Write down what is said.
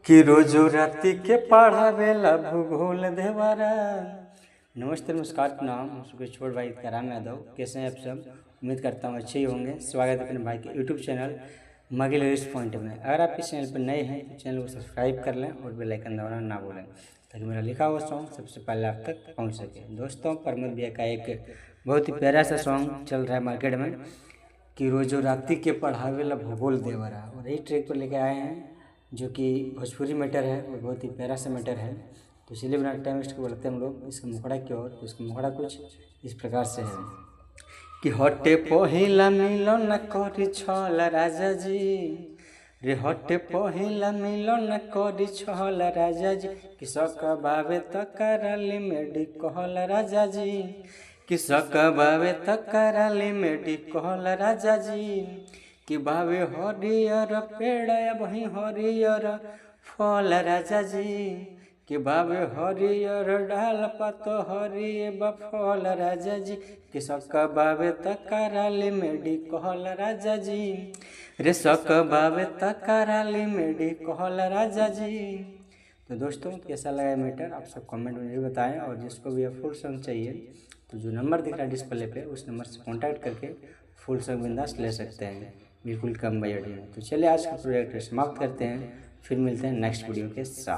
कि रोजो राति के पढ़ावेला भूगोल देवरा। नमस्ते नमस्कार, प्रणाम। सुबह छोड़ भाई राम यादव, कैसे हैं आप सब? उम्मीद करता हूँ अच्छे ही होंगे। स्वागत है अपने भाई के यूट्यूब चैनल मगिलरिस पॉइंट में। अगर आप इस चैनल पर नए हैं तो चैनल को सब्सक्राइब कर लें और बेल आइकन दबाना ना भूलें, ताकि मेरा लिखा हुआ सॉन्ग सबसे पहले आप तक पहुँच सके। दोस्तों, प्रमोद भैया का एक बहुत ही प्यारा सा सॉन्ग चल रहा है मार्केट में कि रोजो राति के पढ़ावेला भूगोल देवरा, और यही ट्रैक पर लेके आए हैं जो कि भोजपुरी मैटर है और बहुत ही प्यारा सा मैटर है। तो इसलिए बिना टाइम वेस्ट को बढ़ते हम लोग इसका मुखड़ा की ओर। तो इसका मुखड़ा कुछ इस प्रकार से है कि हटे पहिला मिलन करी छल राजा जी रे, हटे पहिला मिलन करी छल राजा जी, कि सक बावे तकराली मेडी कहल राजा जी, कि सक बावे तकराली मेडी कहल राजा जी, कि बावे हरियर पेड़ वही हरियर फल राजा जी, कि बावे हरियर डाल पात हरिये फल राजा जी, कि सक बावे तकराली मेडी कहल राजा जी रे, सक बावे तकराली मेडी कहल राजा जी। तो दोस्तों, कैसा लगा मैटर आप सब कमेंट में जरूर बताएं। और जिसको भी फुल सॉन्ग चाहिए तो जो नंबर दिख रहा है डिस्प्ले पे, उस नंबर से कॉन्टैक्ट करके फुल सॉन्ग बिंदास ले सकते हैं, बिल्कुल कम बजट में। तो चलिए आज का प्रोजेक्ट समाप्त करते हैं, फिर मिलते हैं नेक्स्ट वीडियो के साथ।